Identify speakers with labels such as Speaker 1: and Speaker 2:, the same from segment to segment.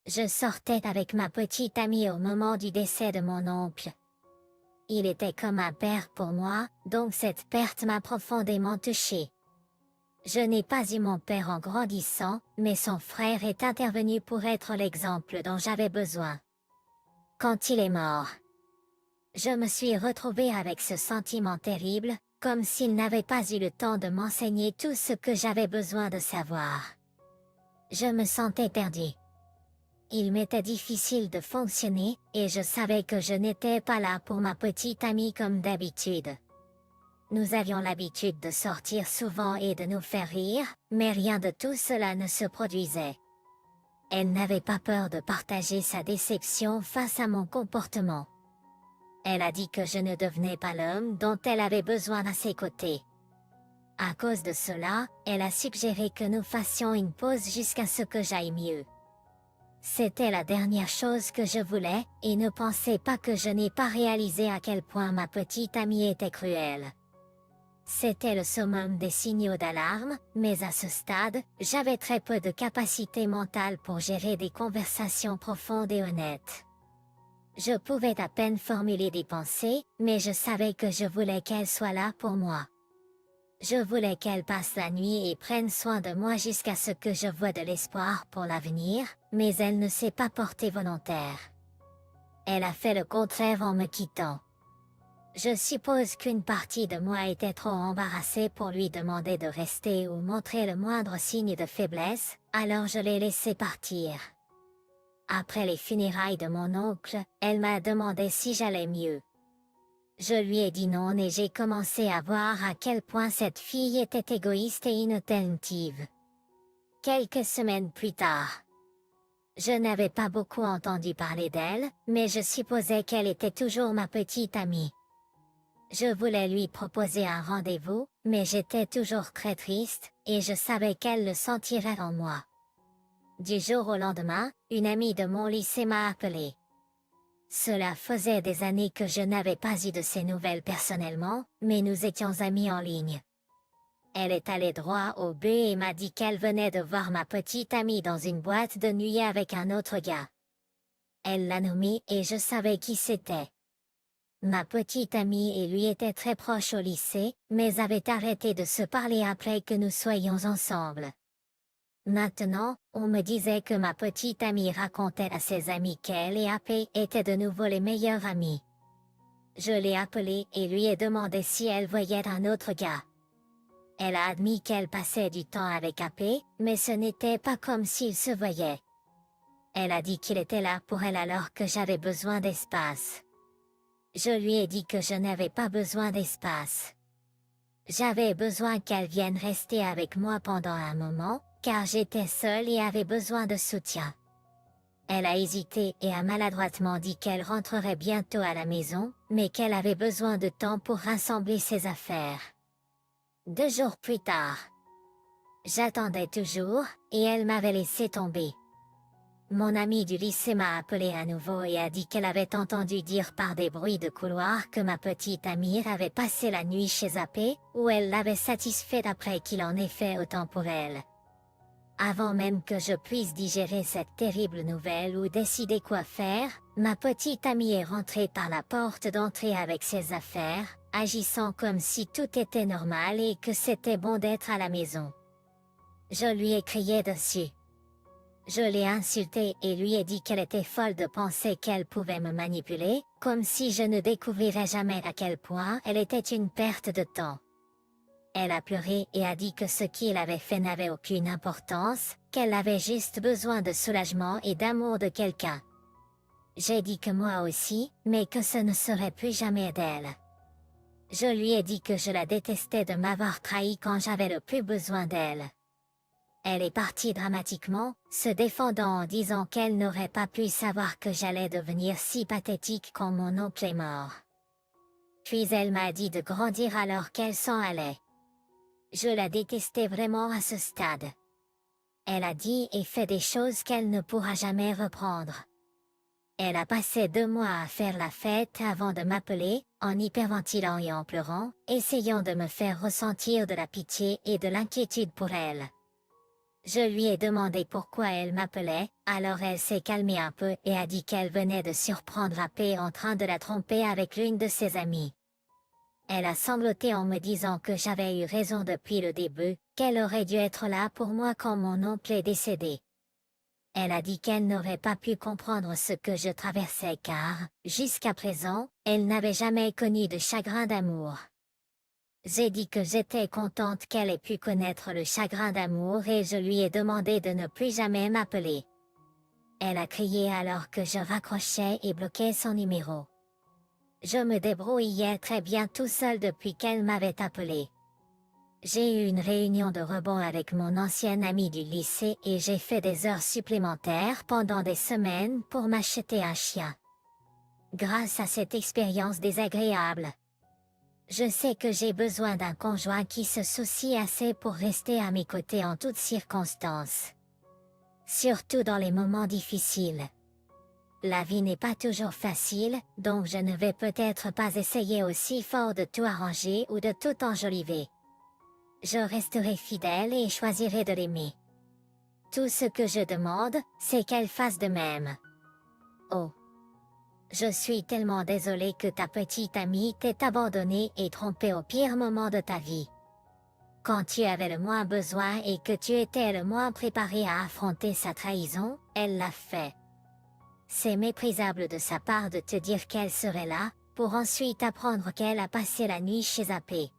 Speaker 1: Je sortais avec ma petite amie au moment du décès de mon oncle. Il était comme un père pour moi, donc cette perte m'a profondément touchée. Je n'ai pas eu mon père en grandissant, mais son frère est intervenu pour être l'exemple dont j'avais besoin. Quand il est mort, je me suis retrouvée avec ce sentiment terrible, comme s'il n'avait pas eu le temps de m'enseigner tout ce que j'avais besoin de savoir. Je me sentais perdue. Il m'était difficile de fonctionner, et je savais que je n'étais pas là pour ma petite amie comme d'habitude. Nous avions l'habitude de sortir souvent et de nous faire rire, mais rien de tout cela ne se produisait. Elle n'avait pas peur de partager sa déception face à mon comportement. Elle a dit que je ne devenais pas l'homme dont elle avait besoin à ses côtés. À cause de cela, elle a suggéré que nous fassions une pause jusqu'à ce que j'aille mieux. C'était la dernière chose que je voulais, et ne pensez pas que je n'ai pas réalisé à quel point ma petite amie était cruelle. C'était le summum des signaux d'alarme, mais à ce stade, j'avais très peu de capacité mentale pour gérer des conversations profondes et honnêtes. Je pouvais à peine formuler des pensées, mais je savais que je voulais qu'elle soit là pour moi. Je voulais qu'elle passe la nuit et prenne soin de moi jusqu'à ce que je voie de l'espoir pour l'avenir, mais elle ne s'est pas portée volontaire. Elle a fait le contraire en me quittant. Je suppose qu'une partie de moi était trop embarrassée pour lui demander de rester ou montrer le moindre signe de faiblesse, alors je l'ai laissée partir. Après les funérailles de mon oncle, elle m'a demandé si j'allais mieux. Je lui ai dit non et j'ai commencé à voir à quel point cette fille était égoïste et inattentive. Quelques semaines plus tard, je n'avais pas beaucoup entendu parler d'elle, mais je supposais qu'elle était toujours ma petite amie. Je voulais lui proposer un rendez-vous, mais j'étais toujours très triste, et je savais qu'elle le sentirait en moi. Du jour au lendemain, une amie de mon lycée m'a appelé. Cela faisait des années que je n'avais pas eu de ses nouvelles personnellement, mais nous étions amis en ligne. Elle est allée droit au but et m'a dit qu'elle venait de voir ma petite amie dans une boîte de nuit avec un autre gars. Elle l'a nommé et je savais qui c'était. Ma petite amie et lui étaient très proches au lycée, mais avaient arrêté de se parler après que nous soyons ensemble. Maintenant, on me disait que ma petite amie racontait à ses amis qu'elle et AP étaient de nouveau les meilleures amies. Je l'ai appelée et lui ai demandé si elle voyait un autre gars. Elle a admis qu'elle passait du temps avec AP, mais ce n'était pas comme s'ils se voyaient. Elle a dit qu'il était là pour elle alors que j'avais besoin d'espace. Je lui ai dit que je n'avais pas besoin d'espace. J'avais besoin qu'elle vienne rester avec moi pendant un moment, car j'étais seule et avais besoin de soutien. Elle a hésité et a maladroitement dit qu'elle rentrerait bientôt à la maison, mais qu'elle avait besoin de temps pour rassembler ses affaires. 2 jours plus tard, j'attendais toujours, et elle m'avait laissé tomber. Mon amie du lycée m'a appelé à nouveau et a dit qu'elle avait entendu dire par des bruits de couloir que ma petite amie avait passé la nuit chez AP, où elle l'avait satisfait après qu'il en ait fait autant pour elle. Avant même que je puisse digérer cette terrible nouvelle ou décider quoi faire, ma petite amie est rentrée par la porte d'entrée avec ses affaires, agissant comme si tout était normal et que c'était bon d'être à la maison. Je lui ai crié dessus. Je l'ai insultée et lui ai dit qu'elle était folle de penser qu'elle pouvait me manipuler, comme si je ne découvrirais jamais à quel point elle était une perte de temps. Elle a pleuré et a dit que ce qu'il avait fait n'avait aucune importance, qu'elle avait juste besoin de soulagement et d'amour de quelqu'un. J'ai dit que moi aussi, mais que ce ne serait plus jamais d'elle. Je lui ai dit que je la détestais de m'avoir trahi quand j'avais le plus besoin d'elle. Elle est partie dramatiquement, se défendant en disant qu'elle n'aurait pas pu savoir que j'allais devenir si pathétique quand mon oncle est mort. Puis elle m'a dit de grandir alors qu'elle s'en allait. Je la détestais vraiment à ce stade. Elle a dit et fait des choses qu'elle ne pourra jamais reprendre. Elle a passé 2 mois à faire la fête avant de m'appeler, en hyperventilant et en pleurant, essayant de me faire ressentir de la pitié et de l'inquiétude pour elle. Je lui ai demandé pourquoi elle m'appelait, alors elle s'est calmée un peu et a dit qu'elle venait de surprendre AP en train de la tromper avec l'une de ses amies. Elle a sangloté en me disant que j'avais eu raison depuis le début, qu'elle aurait dû être là pour moi quand mon oncle est décédé. Elle a dit qu'elle n'aurait pas pu comprendre ce que je traversais car, jusqu'à présent, elle n'avait jamais connu de chagrin d'amour. J'ai dit que j'étais contente qu'elle ait pu connaître le chagrin d'amour et je lui ai demandé de ne plus jamais m'appeler. Elle a crié alors que je raccrochais et bloquais son numéro. Je me débrouillais très bien tout seul depuis qu'elle m'avait appelé. J'ai eu une réunion de rebond avec mon ancienne amie du lycée et j'ai fait des heures supplémentaires pendant des semaines pour m'acheter un chien. Grâce à cette expérience désagréable, je sais que j'ai besoin d'un conjoint qui se soucie assez pour rester à mes côtés en toutes circonstances. Surtout dans les moments difficiles. La vie n'est pas toujours facile, donc je ne vais peut-être pas essayer aussi fort de tout arranger ou de tout enjoliver. Je resterai fidèle et choisirai de l'aimer. Tout ce que je demande, c'est qu'elle fasse de même. Oh. Je suis tellement désolée que ta petite amie t'ait abandonné et trompé au pire moment de ta vie. Quand tu avais le moins besoin et que tu étais le moins préparé à affronter sa trahison, elle l'a fait. C'est méprisable de sa part de te dire qu'elle serait là, pour ensuite apprendre qu'elle a passé la nuit chez AP.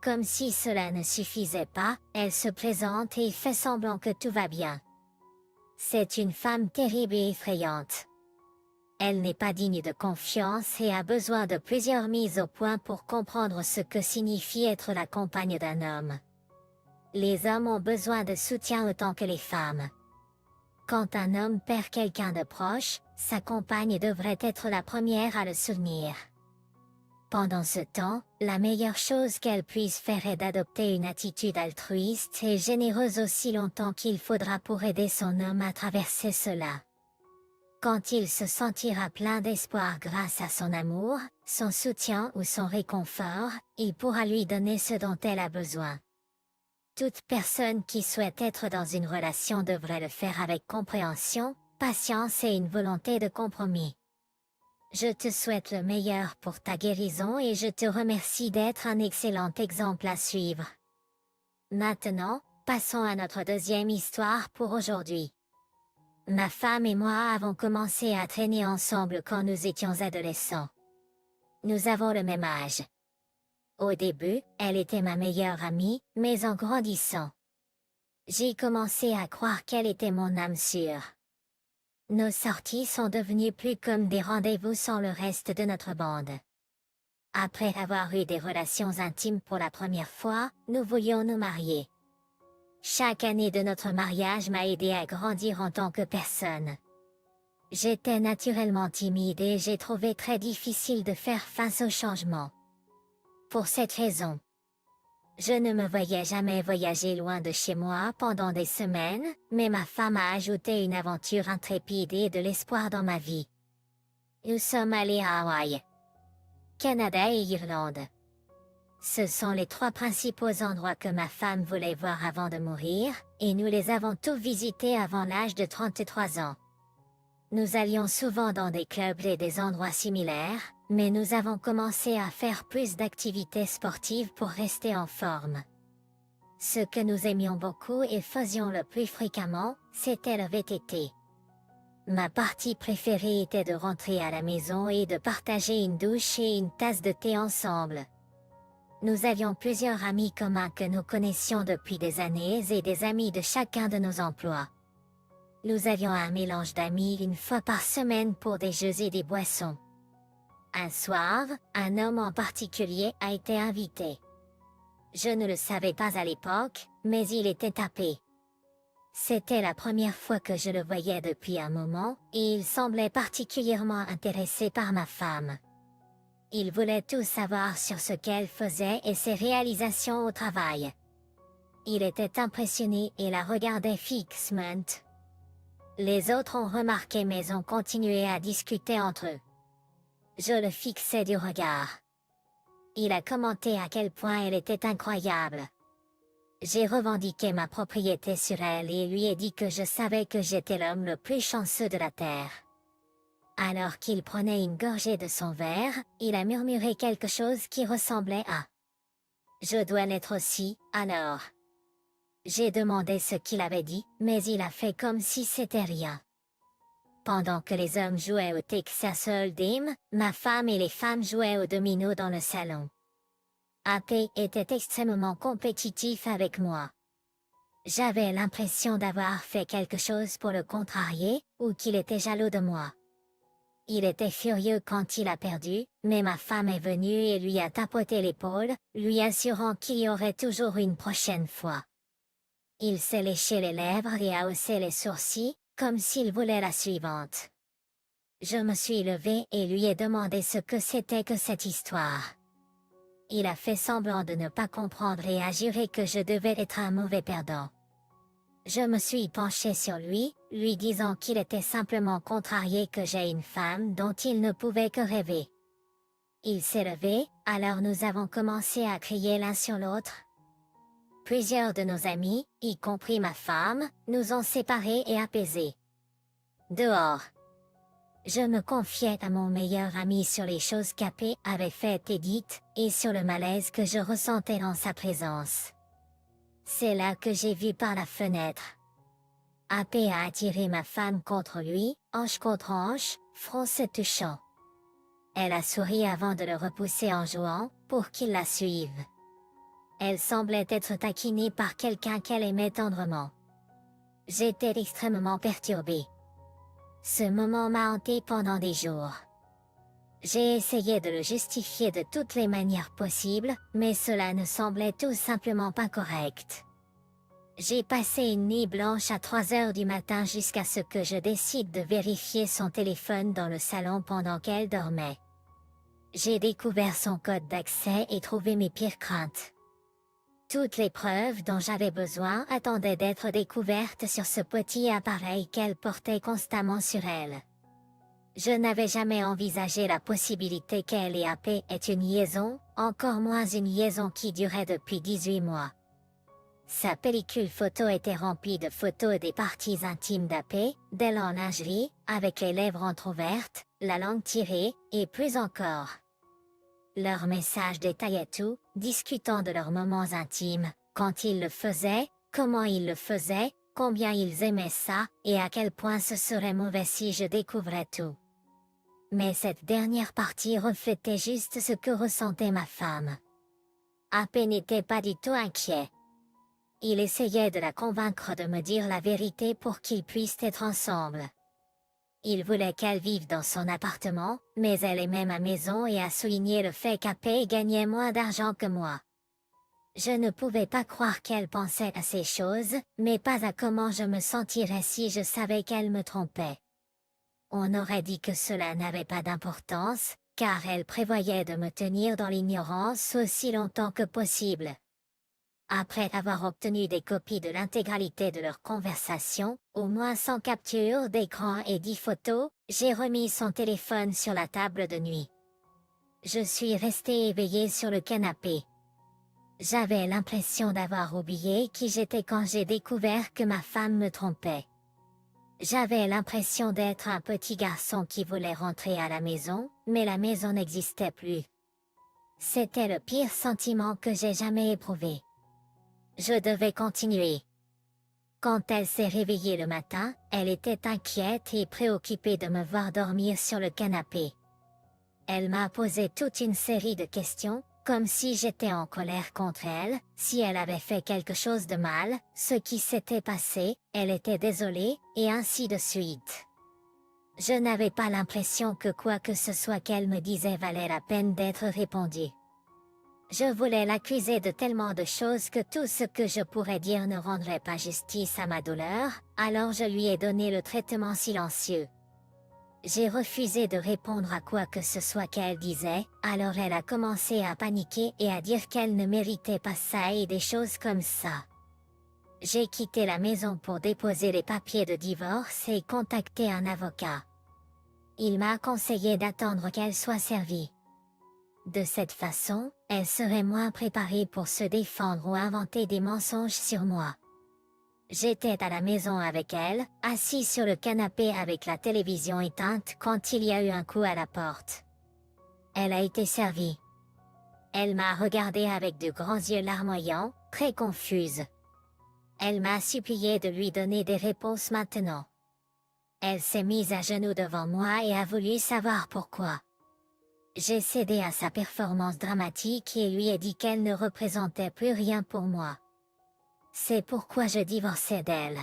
Speaker 1: Comme si cela ne suffisait pas, elle se présente et fait semblant que tout va bien. C'est une femme terrible et effrayante. Elle n'est pas digne de confiance et a besoin de plusieurs mises au point pour comprendre ce que signifie être la compagne d'un homme. Les hommes ont besoin de soutien autant que les femmes. Quand un homme perd quelqu'un de proche, sa compagne devrait être la première à le soutenir. Pendant ce temps, la meilleure chose qu'elle puisse faire est d'adopter une attitude altruiste et généreuse aussi longtemps qu'il faudra pour aider son homme à traverser cela. Quand il se sentira plein d'espoir grâce à son amour, son soutien ou son réconfort, il pourra lui donner ce dont elle a besoin. Toute personne qui souhaite être dans une relation devrait le faire avec compréhension, patience et une volonté de compromis. Je te souhaite le meilleur pour ta guérison et je te remercie d'être un excellent exemple à suivre. Maintenant, passons à notre deuxième histoire pour aujourd'hui. Ma femme et moi avons commencé à traîner ensemble quand nous étions adolescents. Nous avons le même âge. Au début, elle était ma meilleure amie, mais en grandissant, j'ai commencé à croire qu'elle était mon âme sœur. Nos sorties sont devenues plus comme des rendez-vous sans le reste de notre bande. Après avoir eu des relations intimes pour la première fois, nous voulions nous marier. Chaque année de notre mariage m'a aidé à grandir en tant que personne. J'étais naturellement timide et j'ai trouvé très difficile de faire face au changement. Pour cette raison, je ne me voyais jamais voyager loin de chez moi pendant des semaines, mais ma femme a ajouté une aventure intrépide et de l'espoir dans ma vie. Nous sommes allés à Hawaï, Canada et Irlande. Ce sont les trois principaux endroits que ma femme voulait voir avant de mourir, et nous les avons tous visités avant l'âge de 33 ans. Nous allions souvent dans des clubs et des endroits similaires, mais nous avons commencé à faire plus d'activités sportives pour rester en forme. Ce que nous aimions beaucoup et faisions le plus fréquemment, c'était le VTT. Ma partie préférée était de rentrer à la maison et de partager une douche et une tasse de thé ensemble. Nous avions plusieurs amis communs que nous connaissions depuis des années et des amis de chacun de nos emplois. Nous avions un mélange d'amis une fois par semaine pour des jeux et des boissons. Un soir, un homme en particulier a été invité. Je ne le savais pas à l'époque, mais il était tapé. C'était la première fois que je le voyais depuis un moment, et il semblait particulièrement intéressé par ma femme. Il voulait tout savoir sur ce qu'elle faisait et ses réalisations au travail. Il était impressionné et la regardait fixement. Les autres ont remarqué mais ont continué à discuter entre eux. Je le fixais du regard. Il a commenté à quel point elle était incroyable. J'ai revendiqué ma propriété sur elle et lui ai dit que je savais que j'étais l'homme le plus chanceux de la terre. Alors qu'il prenait une gorgée de son verre, il a murmuré quelque chose qui ressemblait à « Je dois l'être aussi, alors ». J'ai demandé ce qu'il avait dit, mais il a fait comme si c'était rien. Pendant que les hommes jouaient au Texas Hold'em, ma femme et les femmes jouaient au domino dans le salon. AP était extrêmement compétitif avec moi. J'avais l'impression d'avoir fait quelque chose pour le contrarier, ou qu'il était jaloux de moi. Il était furieux quand il a perdu, mais ma femme est venue et lui a tapoté l'épaule, lui assurant qu'il y aurait toujours une prochaine fois. Il s'est léché les lèvres et a haussé les sourcils, comme s'il voulait la suivante. Je me suis levée et lui ai demandé ce que c'était que cette histoire. Il a fait semblant de ne pas comprendre et a juré que je devais être un mauvais perdant. Je me suis penchée sur lui, lui disant qu'il était simplement contrarié que j'aie une femme dont il ne pouvait que rêver. Il s'est levé, alors nous avons commencé à crier l'un sur l'autre. Plusieurs de nos amis, y compris ma femme, nous ont séparés et apaisés. Dehors. Je me confiais à mon meilleur ami sur les choses qu'Apé avait faites et dites, et sur le malaise que je ressentais dans sa présence. C'est là que j'ai vu par la fenêtre. Apé a attiré ma femme contre lui, hanche contre hanche, front se touchant. Elle a souri avant de le repousser en jouant, pour qu'il la suive. Elle semblait être taquinée par quelqu'un qu'elle aimait tendrement. J'étais extrêmement perturbée. Ce moment m'a hanté pendant des jours. J'ai essayé de le justifier de toutes les manières possibles, mais cela ne semblait tout simplement pas correct. J'ai passé une nuit blanche à 3 heures du matin jusqu'à ce que je décide de vérifier son téléphone dans le salon pendant qu'elle dormait. J'ai découvert son code d'accès et trouvé mes pires craintes. Toutes les preuves dont j'avais besoin attendaient d'être découvertes sur ce petit appareil qu'elle portait constamment sur elle. Je n'avais jamais envisagé la possibilité qu'elle et AP aient une liaison, encore moins une liaison qui durait depuis 18 mois. Sa pellicule photo était remplie de photos des parties intimes d'AP, d'elle en lingerie, avec les lèvres entrouvertes, la langue tirée, et plus encore. Leurs messages détaillaient tout, discutant de leurs moments intimes, quand ils le faisaient, comment ils le faisaient, combien ils aimaient ça, et à quel point ce serait mauvais si je découvrais tout. Mais cette dernière partie reflétait juste ce que ressentait ma femme. AP n'était pas du tout inquiet. Il essayait de la convaincre de me dire la vérité pour qu'ils puissent être ensemble. Il voulait qu'elle vive dans son appartement, mais elle aimait ma maison et a souligné le fait qu'AP gagnait moins d'argent que moi. Je ne pouvais pas croire qu'elle pensait à ces choses, mais pas à comment je me sentirais si je savais qu'elle me trompait. On aurait dit que cela n'avait pas d'importance, car elle prévoyait de me tenir dans l'ignorance aussi longtemps que possible. Après avoir obtenu des copies de l'intégralité de leur conversation, au moins 100 captures d'écran et 10 photos, j'ai remis son téléphone sur la table de nuit. Je suis restée éveillée sur le canapé. J'avais l'impression d'avoir oublié qui j'étais quand j'ai découvert que ma femme me trompait. J'avais l'impression d'être un petit garçon qui voulait rentrer à la maison, mais la maison n'existait plus. C'était le pire sentiment que j'ai jamais éprouvé. Je devais continuer. Quand elle s'est réveillée le matin, elle était inquiète et préoccupée de me voir dormir sur le canapé. Elle m'a posé toute une série de questions, comme si j'étais en colère contre elle, si elle avait fait quelque chose de mal, ce qui s'était passé, elle était désolée, et ainsi de suite. Je n'avais pas l'impression que quoi que ce soit qu'elle me disait valait la peine d'être répondu. Je voulais l'accuser de tellement de choses que tout ce que je pourrais dire ne rendrait pas justice à ma douleur, alors je lui ai donné le traitement silencieux. J'ai refusé de répondre à quoi que ce soit qu'elle disait, alors elle a commencé à paniquer et à dire qu'elle ne méritait pas ça et des choses comme ça. J'ai quitté la maison pour déposer les papiers de divorce et contacter un avocat. Il m'a conseillé d'attendre qu'elle soit servie. De cette façon, elle serait moins préparée pour se défendre ou inventer des mensonges sur moi. J'étais à la maison avec elle, assis sur le canapé avec la télévision éteinte quand il y a eu un coup à la porte. Elle a été servie. Elle m'a regardé avec de grands yeux larmoyants, très confuse. Elle m'a supplié de lui donner des réponses maintenant. Elle s'est mise à genoux devant moi et a voulu savoir pourquoi. J'ai cédé à sa performance dramatique et lui ai dit qu'elle ne représentait plus rien pour moi. C'est pourquoi je divorçais d'elle.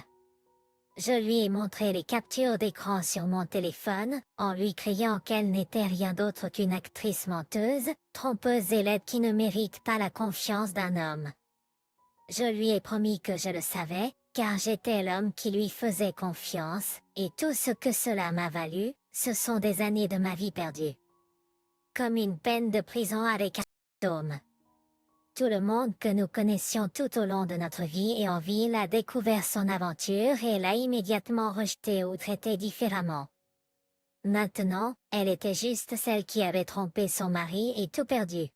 Speaker 1: Je lui ai montré les captures d'écran sur mon téléphone, en lui criant qu'elle n'était rien d'autre qu'une actrice menteuse, trompeuse et laide qui ne mérite pas la confiance d'un homme. Je lui ai promis que je le savais, car j'étais l'homme qui lui faisait confiance, et tout ce que cela m'a valu, ce sont des années de ma vie perdue. Comme une peine de prison avec un symptôme. Tout le monde que nous connaissions tout au long de notre vie et en ville a découvert son aventure et l'a immédiatement rejetée ou traitée différemment. Maintenant, elle était juste celle qui avait trompé son mari et tout perdu.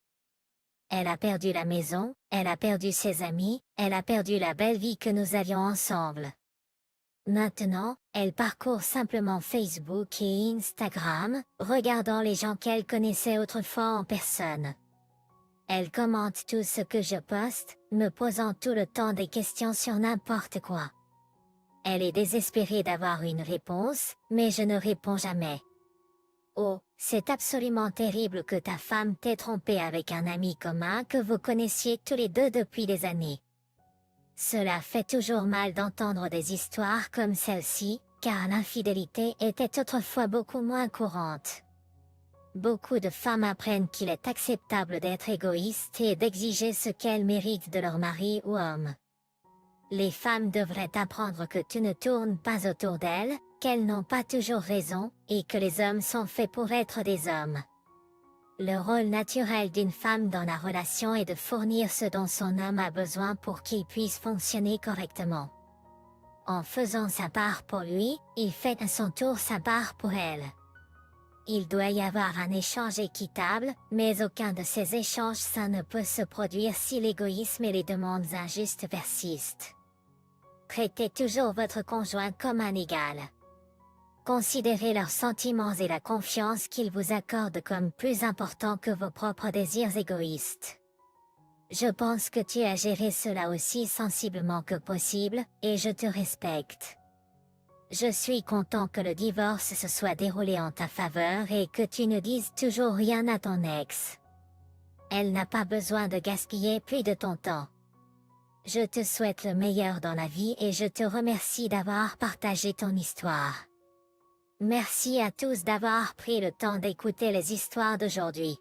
Speaker 1: Elle a perdu la maison, elle a perdu ses amis, elle a perdu la belle vie que nous avions ensemble. Maintenant, elle parcourt simplement Facebook et Instagram, regardant les gens qu'elle connaissait autrefois en personne. Elle commente tout ce que je poste, me posant tout le temps des questions sur n'importe quoi. Elle est désespérée d'avoir une réponse, mais je ne réponds jamais. Oh, c'est absolument terrible que ta femme t'ait trompé avec un ami commun que vous connaissiez tous les deux depuis des années. Cela fait toujours mal d'entendre des histoires comme celle-ci, car l'infidélité était autrefois beaucoup moins courante. Beaucoup de femmes apprennent qu'il est acceptable d'être égoïste et d'exiger ce qu'elles méritent de leur mari ou homme. Les femmes devraient apprendre que tout ne tourne pas autour d'elles, qu'elles n'ont pas toujours raison, et que les hommes sont faits pour être des hommes. Le rôle naturel d'une femme dans la relation est de fournir ce dont son homme a besoin pour qu'il puisse fonctionner correctement. En faisant sa part pour lui, il fait à son tour sa part pour elle. Il doit y avoir un échange équitable, mais aucun de ces échanges sains ne peut se produire si l'égoïsme et les demandes injustes persistent. Traitez toujours votre conjoint comme un égal. Considérez leurs sentiments et la confiance qu'ils vous accordent comme plus importants que vos propres désirs égoïstes. Je pense que tu as géré cela aussi sensiblement que possible, et je te respecte. Je suis content que le divorce se soit déroulé en ta faveur et que tu ne dises toujours rien à ton ex. Elle n'a pas besoin de gaspiller plus de ton temps. Je te souhaite le meilleur dans la vie et je te remercie d'avoir partagé ton histoire. Merci à tous d'avoir pris le temps d'écouter les histoires d'aujourd'hui.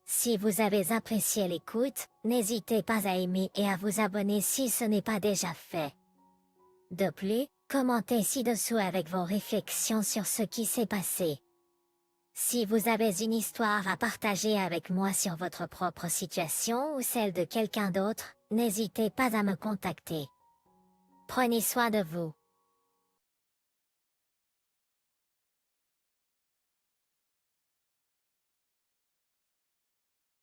Speaker 1: Si vous avez apprécié l'écoute, n'hésitez pas à aimer et à vous abonner si ce n'est pas déjà fait. De plus, commentez ci-dessous avec vos réflexions sur ce qui s'est passé. Si vous avez une histoire à partager avec moi sur votre propre situation ou celle de quelqu'un d'autre, n'hésitez pas à me contacter. Prenez soin de vous.